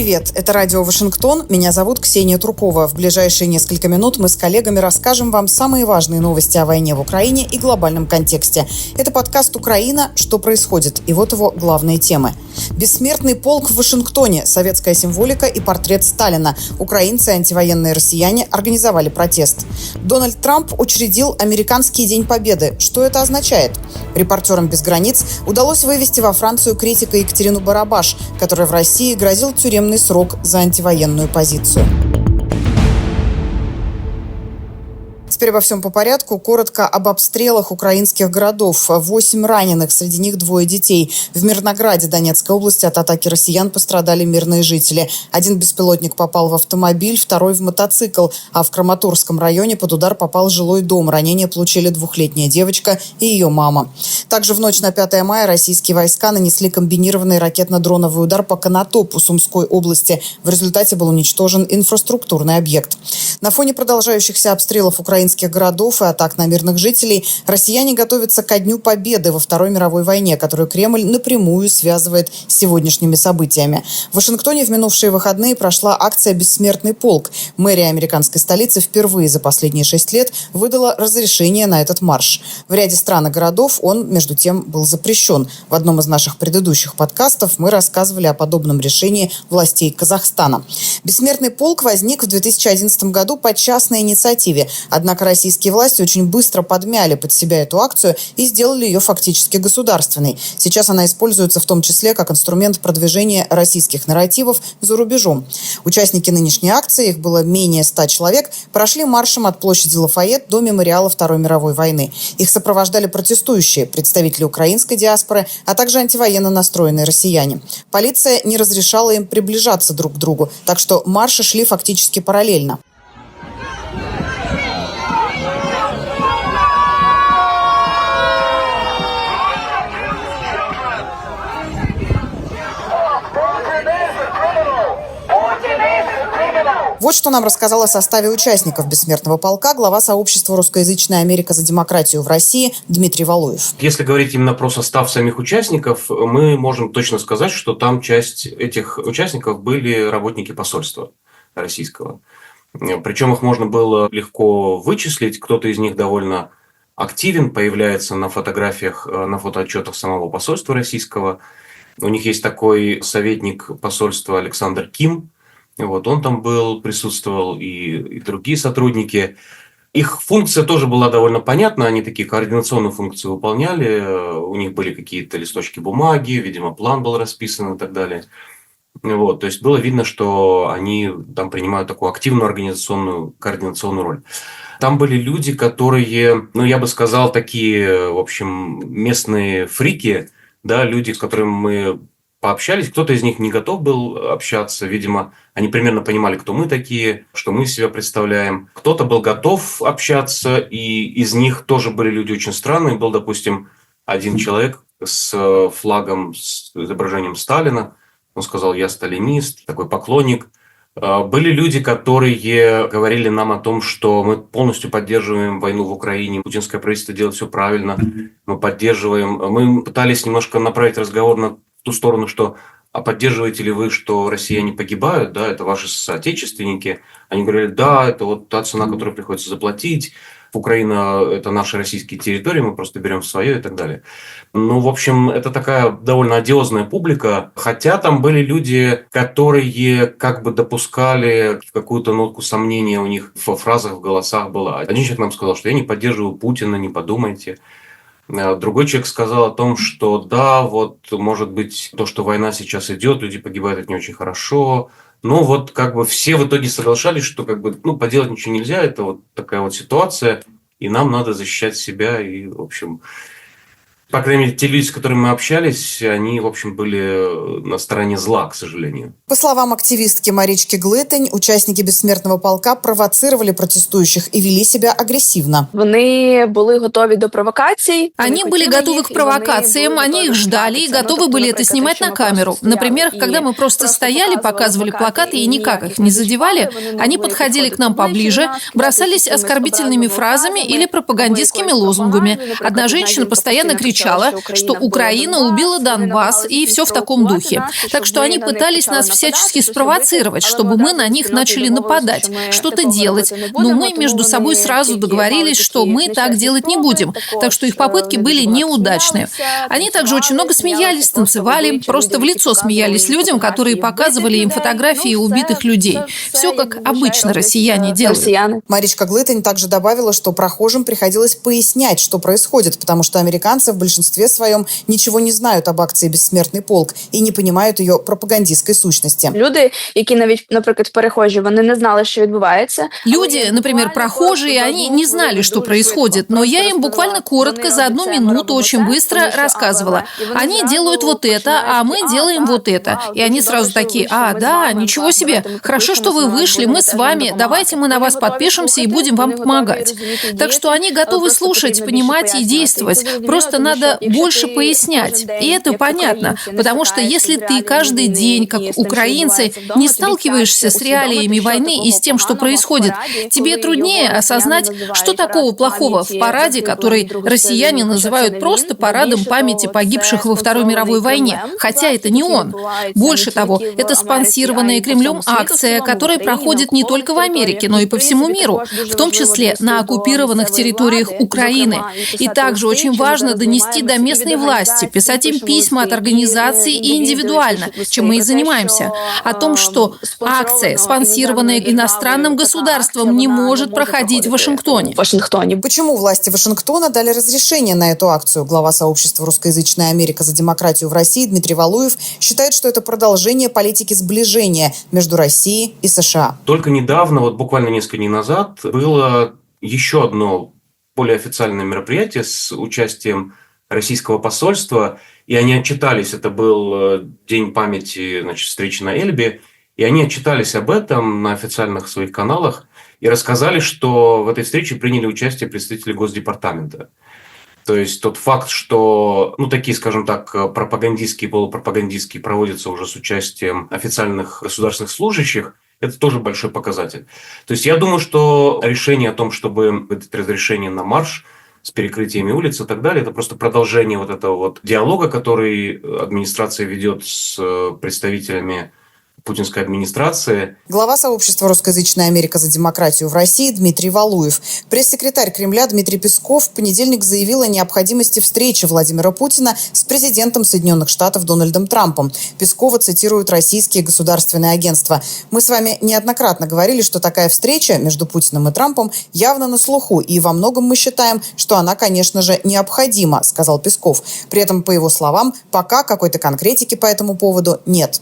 Привет, это радио «Вашингтон». Меня зовут Ксения Трукова. В ближайшие несколько минут мы с коллегами расскажем вам самые важные новости о войне в Украине и глобальном контексте. Это подкаст «Украина. Что происходит?» И вот его главные темы. Бессмертный полк в Вашингтоне, советская символика и портрет Сталина. Украинцы и антивоенные россияне организовали протест. Дональд Трамп учредил Американский день Победы. Что это означает? Репортерам без границ удалось вывести во Францию критика Екатерину Барабаш, которая в России грозил тюремный срок за антивоенную позицию. Теперь обо всем по порядку. Коротко об обстрелах украинских городов. 8 раненых, среди них 2 детей. В Мирнограде Донецкой области от атаки россиян пострадали мирные жители. 1 беспилотник попал в автомобиль, 2 в мотоцикл. А в Краматорском районе под удар попал жилой дом. Ранения получили 2-летняя девочка и ее мама. Также в ночь на 5 мая российские войска нанесли комбинированный ракетно-дроновый удар по Конотопу Сумской области. В результате был уничтожен инфраструктурный объект. На фоне продолжающихся обстрелов украинских городов и атак на мирных жителей россияне готовятся ко Дню Победы во Второй мировой войне, которую Кремль напрямую связывает с сегодняшними событиями. В Вашингтоне в минувшие выходные прошла акция «Бессмертный полк». Мэрия американской столицы впервые за последние 6 лет выдала разрешение на этот марш. В ряде стран и городов он, между тем, был запрещен. В одном из наших предыдущих подкастов мы рассказывали о подобном решении властей Казахстана. «Бессмертный полк» возник в 2011 году по частной инициативе. Однако российские власти очень быстро подмяли под себя эту акцию и сделали ее фактически государственной. Сейчас она используется в том числе как инструмент продвижения российских нарративов за рубежом. Участники нынешней акции, их было менее 100 человек, прошли маршем от площади Лафайет до мемориала Второй мировой войны. Их сопровождали протестующие, представители украинской диаспоры, а также антивоенно настроенные россияне. Полиция не разрешала им приближаться друг к другу, так что марши шли фактически параллельно. Вот что нам рассказал о составе участников «Бессмертного полка» глава сообщества «Русскоязычная Америка за демократию» в России Дмитрий Валуев. Если говорить именно про состав самих участников, мы можем точно сказать, что там часть этих участников были работники посольства российского. Причем их можно было легко вычислить. Кто-то из них довольно активен, появляется на фотографиях, на фотоотчетах самого посольства российского. У них есть такой советник посольства Александр Ким. Вот, он там был, присутствовал, и другие сотрудники. Их функция тоже была довольно понятна, они такие координационные функции выполняли, у них были какие-то листочки бумаги, видимо, план был расписан и так далее. Вот, то есть было видно, что они там принимают такую активную организационную, координационную роль. Там были люди, которые, я бы сказал, такие, в общем, местные фрики, да, люди, с которыми мы пообщались. Кто-то из них не готов был общаться. Видимо, они примерно понимали, кто мы такие, что мы из себя представляем. Кто-то был готов общаться, и из них тоже были люди очень странные. Был, допустим, один человек с флагом, с изображением Сталина. Он сказал: «Я сталинист», такой поклонник. Были люди, которые говорили нам о том, что мы полностью поддерживаем войну в Украине, путинское правительство делает все правильно, мы поддерживаем. Мы пытались немножко направить разговор на ту сторону, что «а поддерживаете ли вы, что россияне погибают, да, это ваши соотечественники?» Они говорили: «Да, это вот та цена, которую приходится заплатить, Украина – это наши российские территории, мы просто берем в свое» и так далее. В общем, это такая довольно одиозная публика, хотя там были люди, которые как бы допускали какую-то нотку сомнения, у них во фразах, в голосах была. Один человек нам сказал, что «я не поддерживаю Путина, не подумайте». Другой человек сказал о том, что да, вот, может быть, то, что война сейчас идет, люди погибают, это не очень хорошо. Но вот как бы все в итоге соглашались, что как бы, поделать ничего нельзя, это вот такая вот ситуация, и нам надо защищать себя, и, в общем... По крайней мере, те люди, с которыми мы общались, они, в общем, были на стороне зла, к сожалению. По словам активистки Марички Глитень, участники «Бессмертного полка» провоцировали протестующих и вели себя агрессивно. Они были готовы до провокаций. Они были готовы к провокациям, они их ждали и готовы были это снимать на камеру. Например, когда мы просто стояли, показывали плакаты и никак их не задевали, они подходили к нам поближе, бросались оскорбительными фразами или пропагандистскими лозунгами. Одна женщина постоянно кричала кричала, что Украина убила Донбасс и все в таком духе. Так что они пытались нас всячески спровоцировать, чтобы мы на них начали нападать, что-то делать. Но мы между собой сразу договорились, что мы так делать не будем. Так что их попытки были неудачные. Они также очень много смеялись, танцевали, просто в лицо смеялись людям, которые показывали им фотографии убитых людей. Все как обычно россияне делают. Маричка Глытань также добавила, что прохожим приходилось пояснять, что происходит, потому что американцы в большинстве своем ничего не знают об акции «Бессмертный полк» и не понимают ее пропагандистской сущности. Люди, які навіть, наприклад, перехожі, вони не знали, що відбувається. Люди, например, прохожие, они не знали, что происходит, но я им буквально коротко за 1 минуту очень быстро рассказывала. Они делают вот это, а мы делаем вот это. И они сразу такие: да, ничего себе, хорошо, что вы вышли, мы с вами, давайте мы на вас подпишемся и будем вам помогать. Так что они готовы слушать, понимать и действовать. Просто надо больше пояснять. И это понятно, потому что если ты каждый день, как украинцы, не сталкиваешься с реалиями войны и с тем, что происходит, тебе труднее осознать, что такого плохого в параде, который россияне называют просто парадом памяти погибших во Второй мировой войне, хотя это не он. Больше того, это спонсированная Кремлем акция, которая проходит не только в Америке, но и по всему миру, в том числе на оккупированных территориях Украины. И также очень важно донести до местной власти, писать им письма от организаций и индивидуально, чем мы и занимаемся, о том, что акция, спонсированная иностранным государством, не может проходить в Вашингтоне. Почему власти Вашингтона дали разрешение на эту акцию? Глава сообщества «Русскоязычная Америка за демократию» в России Дмитрий Валуев считает, что это продолжение политики сближения между Россией и США. Только недавно, вот буквально несколько дней назад, было еще одно более официальное мероприятие с участием российского посольства, и они отчитались, это был День памяти, встречи на Эльбе, и они отчитались об этом на официальных своих каналах и рассказали, что в этой встрече приняли участие представители Госдепартамента. То есть тот факт, что, такие, скажем так, пропагандистские, полупропагандистские проводятся уже с участием официальных государственных служащих, это тоже большой показатель. То есть я думаю, что решение о том, чтобы выдать разрешение на марш с перекрытиями улиц и так далее, это просто продолжение вот этого вот диалога, который администрация ведет с представителями путинской администрации. Глава сообщества «Русскоязычная Америка за демократию» в России Дмитрий Валуев. Пресс-секретарь Кремля Дмитрий Песков в понедельник заявил о необходимости встречи Владимира Путина с президентом Соединенных Штатов Дональдом Трампом. Пескова цитируют российские государственные агентства. «Мы с вами неоднократно говорили, что такая встреча между Путиным и Трампом явно на слуху, и во многом мы считаем, что она, конечно же, необходима», сказал Песков. При этом, по его словам, пока какой-то конкретики по этому поводу нет.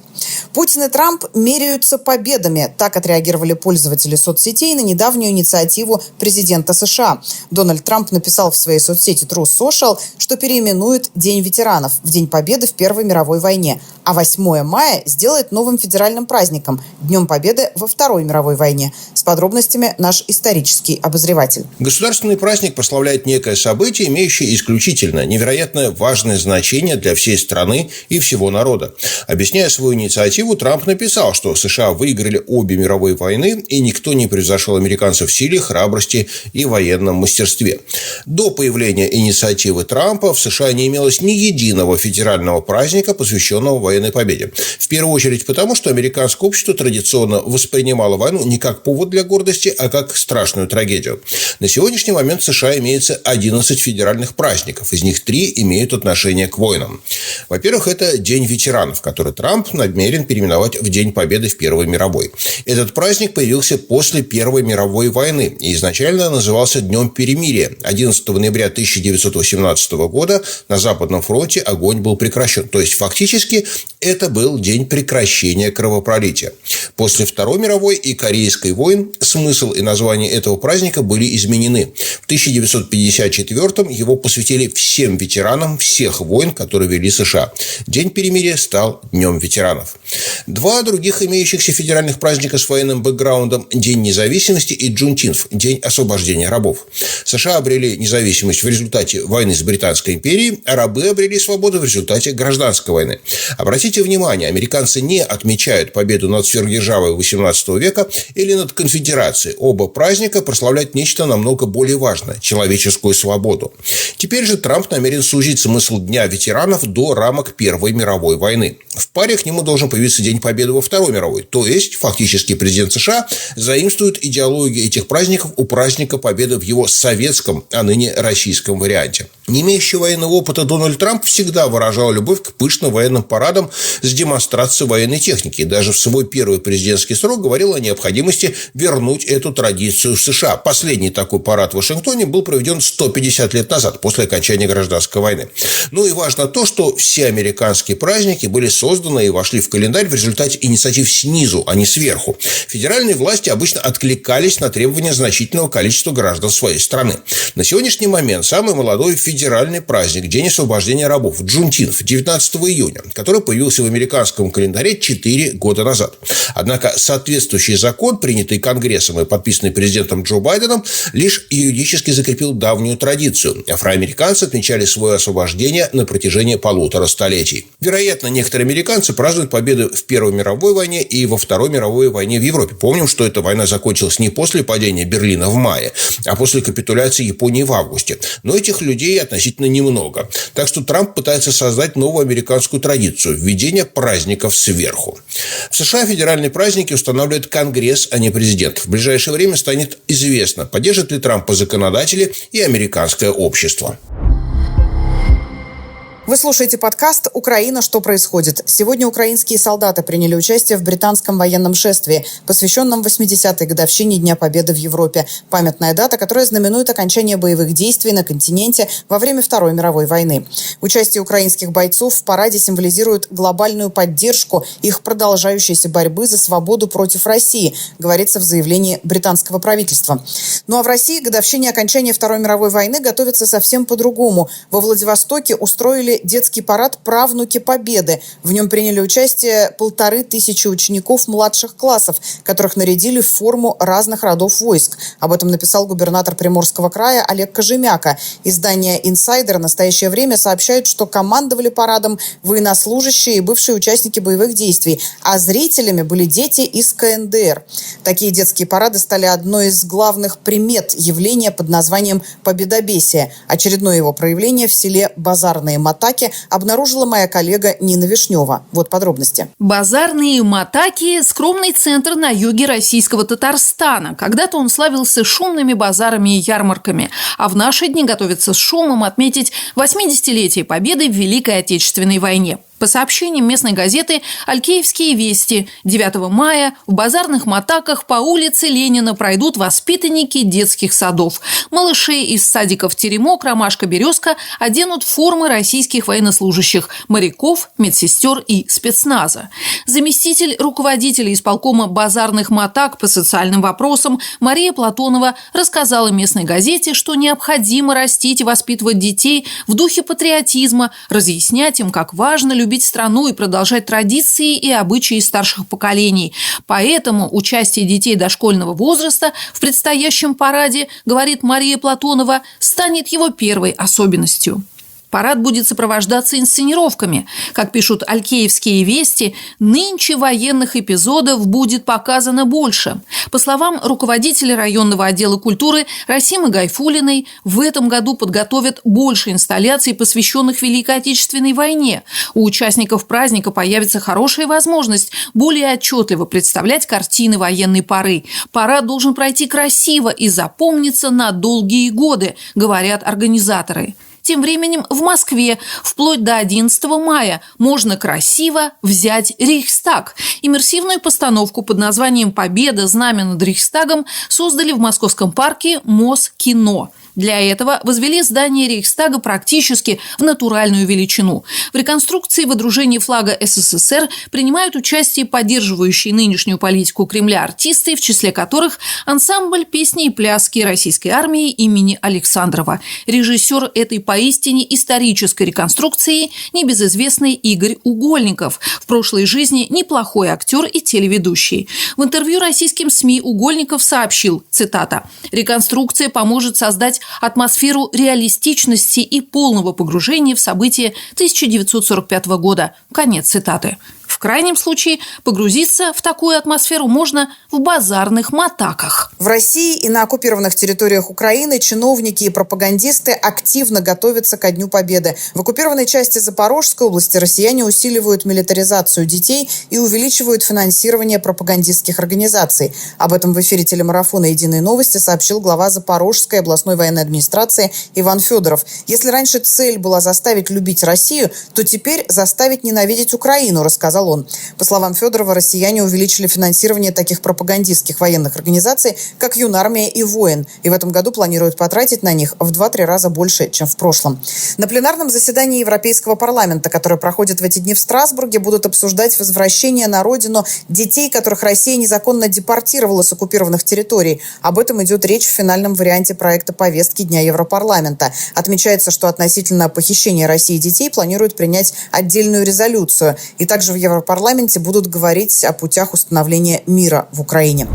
Путин и Трамп меряются победами. Так отреагировали пользователи соцсетей на недавнюю инициативу президента США. Дональд Трамп написал в своей соцсети Truth Social, что переименует День ветеранов в День Победы в Первой мировой войне, а 8 мая сделает новым федеральным праздником – Днем Победы во Второй мировой войне. С подробностями наш исторический обозреватель. Государственный праздник прославляет некое событие, имеющее исключительно невероятно важное значение для всей страны и всего народа. Объясняя свою инициативу, Трамп написал, что США выиграли обе мировые войны, и никто не превзошел американцев в силе, храбрости и военном мастерстве. До появления инициативы Трампа в США не имелось ни единого федерального праздника, посвященного военной победе. В первую очередь потому, что американское общество традиционно воспринимало войну не как повод для гордости, а как страшную трагедию. На сегодняшний момент в США имеется 11 федеральных праздников, из них 3 имеют отношение к войнам. Во-первых, это День ветеранов, который Трамп намерен переименовать в День Победы в Первой мировой. Этот праздник появился после Первой мировой войны и изначально назывался Днем перемирия. 11 ноября 1918 года на Западном фронте огонь был прекращен. То есть, фактически, это был день прекращения кровопролития. После Второй мировой и Корейской войн смысл и название этого праздника были изменены. В 1954-м его посвятили всем ветеранам всех войн, которые вели США. День перемирия стал Днем ветеранов. Два Два других имеющихся федеральных праздника с военным бэкграундом – День независимости и Джунтинф – День освобождения рабов. США обрели независимость в результате войны с Британской империей, а рабы обрели свободу в результате гражданской войны. Обратите внимание, американцы не отмечают победу над сверхдержавой XVIII века или над конфедерацией. Оба праздника прославляют нечто намного более важное – человеческую свободу. Теперь же Трамп намерен сузить смысл Дня ветеранов до рамок Первой мировой войны. В паре к нему должен появиться День Победы во Второй мировой. То есть, фактически президент США заимствует идеологию этих праздников у праздника Победы в его советском, а ныне российском варианте. Не имеющий военного опыта Дональд Трамп всегда выражал любовь к пышным военным парадам с демонстрацией военной техники. И даже в свой первый президентский срок говорил о необходимости вернуть эту традицию в США. Последний такой парад в Вашингтоне был проведен 150 лет назад, после окончания гражданской войны. Ну и важно то, что все американские праздники были созданы и вошли в календарь в результате инициатив снизу, а не сверху. Федеральные власти обычно откликались на требования значительного количества граждан своей страны. На сегодняшний момент самый молодой федеральный праздник – День освобождения рабов – Джунтинф, 19 июня, который появился в американском календаре 4 года назад. Однако соответствующий закон, принятый Конгрессом и подписанный президентом Джо Байденом, лишь юридически закрепил давнюю традицию. Афроамериканцы отмечали свое освобождение на протяжении 1,5 столетий. Вероятно, некоторые американцы празднуют победы в Первой мировой войне и во Второй мировой войне в Европе. Помним, что эта война закончилась не после падения Берлина в мае, а после капитуляции Японии в августе. Но этих людей относительно немного. Так что Трамп пытается создать новую американскую традицию – введение праздников сверху. В США федеральные праздники устанавливает Конгресс, а не президент. В ближайшее время станет известно, поддержат ли Трампа законодатели и американское общество. Вы слушаете подкаст «Украина. Что происходит?». Сегодня украинские солдаты приняли участие в британском военном шествии, посвященном 80-й годовщине Дня Победы в Европе. Памятная дата, которая знаменует окончание боевых действий на континенте во время Второй мировой войны. Участие украинских бойцов в параде символизирует глобальную поддержку их продолжающейся борьбы за свободу против России, говорится в заявлении британского правительства. Ну а в России к годовщине окончания Второй мировой войны готовятся совсем по-другому. Во Владивостоке устроили детский парад «Правнуки Победы». В нем приняли участие 1500 учеников младших классов, которых нарядили в форму разных родов войск. Об этом написал губернатор Приморского края Олег Кожемяка. Издание «Инсайдер» в настоящее время сообщает, что командовали парадом военнослужащие и бывшие участники боевых действий, а зрителями были дети из КНДР. Такие детские парады стали одной из главных примет явления под названием «Победобесие». Очередное его проявление в селе Базарные Матаки обнаружила моя коллега Нина Вишнева. Вот подробности. Базарные Матаки – скромный центр на юге российского Татарстана. Когда-то он славился шумными базарами и ярмарками, а в наши дни готовится с шумом отметить 80-летие Победы в Великой Отечественной войне. По сообщениям местной газеты «Алькеевские вести», 9 мая в Базарных Матаках по улице Ленина пройдут воспитанники детских садов. Малышей из садиков «Теремок», «Ромашка», «Березка» оденут формы российских военнослужащих, моряков, медсестер и спецназа. Заместитель руководителя исполкома Базарных Матак по социальным вопросам Мария Платонова рассказала местной газете, что необходимо растить и воспитывать детей в духе патриотизма, разъяснять им, как важно любить страну и продолжать традиции и обычаи старших поколений. Поэтому участие детей дошкольного возраста в предстоящем параде, говорит Мария Платонова, станет его первой особенностью. Парад будет сопровождаться инсценировками. Как пишут «Алькеевские вести», нынче военных эпизодов будет показано больше. По словам руководителя районного отдела культуры Расимы Гайфуллиной, в этом году подготовят больше инсталляций, посвященных Великой Отечественной войне. У участников праздника появится хорошая возможность более отчетливо представлять картины военной поры. Парад должен пройти красиво и запомниться на долгие годы, говорят организаторы. Тем временем в Москве вплоть до 11 мая можно красиво взять Рейхстаг. Иммерсивную постановку под названием «Победа. Знамя над Рейхстагом» создали в московском парке Москино. Для этого возвели здание Рейхстага практически в натуральную величину. В реконструкции и водружении флага СССР принимают участие поддерживающие нынешнюю политику Кремля артисты, в числе которых ансамбль песни и пляски российской армии имени Александрова. Режиссер этой поистине исторической реконструкции небезызвестный Игорь Угольников, в прошлой жизни неплохой актер и телеведущий. В интервью российским СМИ Угольников сообщил, цитата, «Реконструкция поможет создать атмосферу реалистичности и полного погружения в события 1945 года». Конец цитаты. В крайнем случае погрузиться в такую атмосферу можно в базарных матаках. В России и на оккупированных территориях Украины чиновники и пропагандисты активно готовятся ко Дню Победы. В оккупированной части Запорожской области россияне усиливают милитаризацию детей и увеличивают финансирование пропагандистских организаций. Об этом в эфире телемарафона «Единые новости» сообщил глава Запорожской областной военной администрации Иван Федоров. Если раньше цель была заставить любить Россию, то теперь заставить ненавидеть Украину, рассказал он. По словам Федорова, россияне увеличили финансирование таких пропагандистских военных организаций, как Юнармия и Воин, и в этом году планируют потратить на них в 2-3 раза больше, чем в прошлом. На пленарном заседании Европейского парламента, которое проходит в эти дни в Страсбурге, будут обсуждать возвращение на родину детей, которых Россия незаконно депортировала с оккупированных территорий. Об этом идет речь в финальном варианте проекта повестки Дня Европарламента. Отмечается, что относительно похищения России детей планируют принять отдельную резолюцию. И также в Европарламенте будут говорить о путях установления мира в Украине.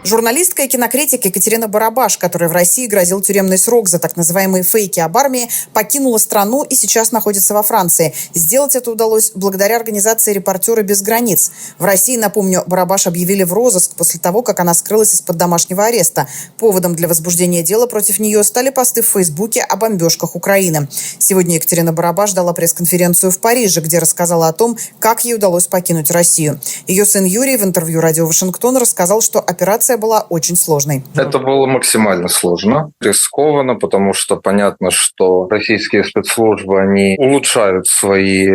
Журналистка и кинокритик Екатерина Барабаш, которой в России грозил тюремный срок за так называемые фейки об армии, покинула страну и сейчас находится во Франции. Сделать это удалось благодаря организации «Репортеры без границ». В России, напомню, Барабаш объявили в розыск после того, как она скрылась из-под домашнего ареста. Поводом для возбуждения дела против нее стали посты в Фейсбуке о бомбежках Украины. Сегодня Екатерина Барабаш дала пресс-конференцию в Париже, где рассказала о том, как ей удалось покинуть Россию. Ее сын Юрий в интервью радио «Вашингтон» рассказал, что операция была очень сложной. Это было максимально сложно, рискованно, потому что понятно, что российские спецслужбы, они улучшают свои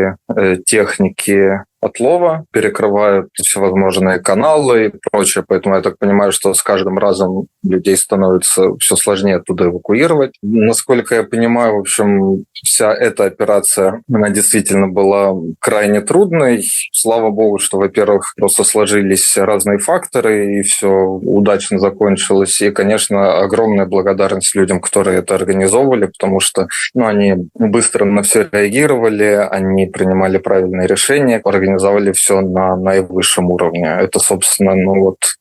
техники отлова, перекрывают всевозможные каналы и прочее. Поэтому я так понимаю, что с каждым разом людей становится все сложнее оттуда эвакуировать. Насколько я понимаю, в общем, вся эта операция, она действительно была крайне трудной. Слава богу, что, во-первых, просто сложились разные факторы, и все удачно закончилось. И, конечно, огромная благодарность людям, которые это организовывали, потому что они быстро на все реагировали, они принимали правильные решения, организовали все на наивысшем уровне. Это, собственно,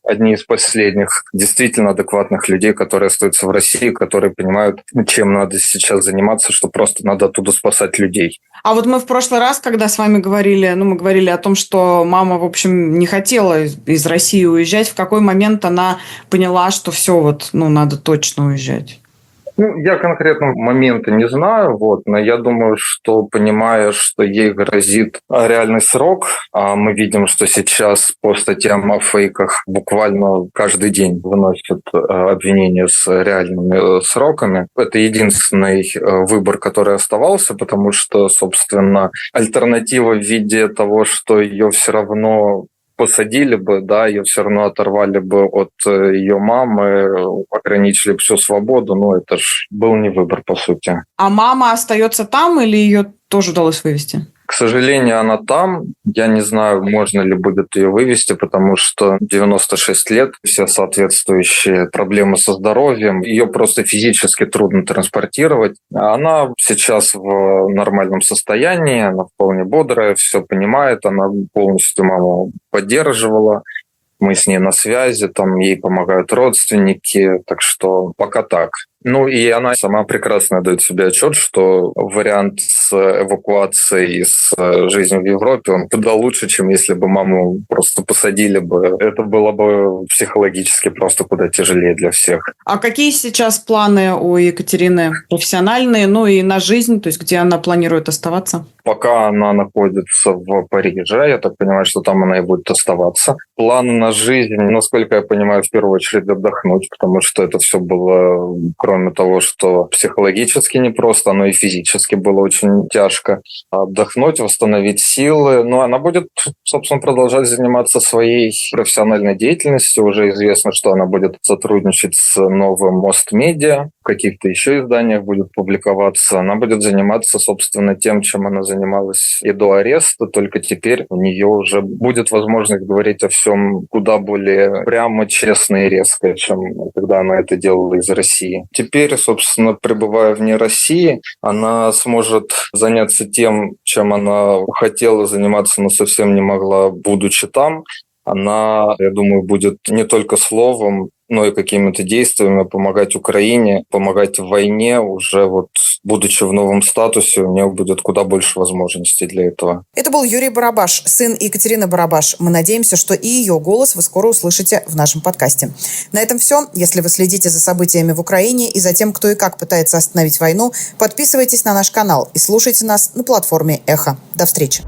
одни из последних действительно адекватных людей, которые остаются в России, которые понимают, чем надо сейчас заниматься, что просто надо оттуда спасать людей. А вот мы в прошлый раз, когда с вами говорили, мы говорили о том, что мама, в общем, не хотела из России уезжать. В какой момент она поняла, что все, надо точно уезжать? Я конкретно момента не знаю, но я думаю, что, понимая, что ей грозит реальный срок, а мы видим, что сейчас по статьям о фейках буквально каждый день выносят обвинения с реальными сроками. Это единственный выбор, который оставался, потому что, собственно, альтернатива в виде того, что ее все равно посадили бы, ее все равно оторвали бы от ее мамы, ограничили всю свободу, это ж был не выбор, по сути. А мама остается там или ее тоже удалось вывести? К сожалению, она там. Я не знаю, можно ли будет ее вывести, потому что 96 лет, все соответствующие проблемы со здоровьем. Ее просто физически трудно транспортировать. Она сейчас в нормальном состоянии, она вполне бодрая, все понимает, она полностью маму поддерживала. Мы с ней на связи, ей помогают родственники, так что пока так. И она сама прекрасно дает себе отчет, что вариант с эвакуацией, с жизнью в Европе, он куда лучше, чем если бы маму просто посадили бы. Это было бы психологически просто куда тяжелее для всех. А какие сейчас планы у Екатерины профессиональные, и на жизнь, то есть где она планирует оставаться? Пока она находится в Париже, я так понимаю, что там она и будет оставаться. Планы на жизнь, насколько я понимаю, в первую очередь отдохнуть, потому что это все было, кроме кроме того, что психологически непросто, но и физически было очень тяжко. Отдохнуть, восстановить силы. Но она будет, собственно, продолжать заниматься своей профессиональной деятельностью. Уже известно, что она будет сотрудничать с новым Мост-Медиа, в каких-то еще изданиях будет публиковаться. Она будет заниматься, собственно, тем, чем она занималась и до ареста, только теперь у нее уже будет возможность говорить о всем куда более прямо, честно и резко, чем когда она это делала из России. Теперь, собственно, пребывая вне России, она сможет заняться тем, чем она хотела заниматься, но совсем не могла, будучи там. Она, я думаю, будет не только словом, но и какими-то действиями помогать Украине, помогать в войне. Уже вот будучи в новом статусе, у нее будет куда больше возможностей для этого. Это был Юрий Барабаш, сын Екатерины Барабаш. Мы надеемся, что и ее голос вы скоро услышите в нашем подкасте. На этом все. Если вы следите за событиями в Украине и за тем, кто и как пытается остановить войну, подписывайтесь на наш канал и слушайте нас на платформе «Эхо». До встречи.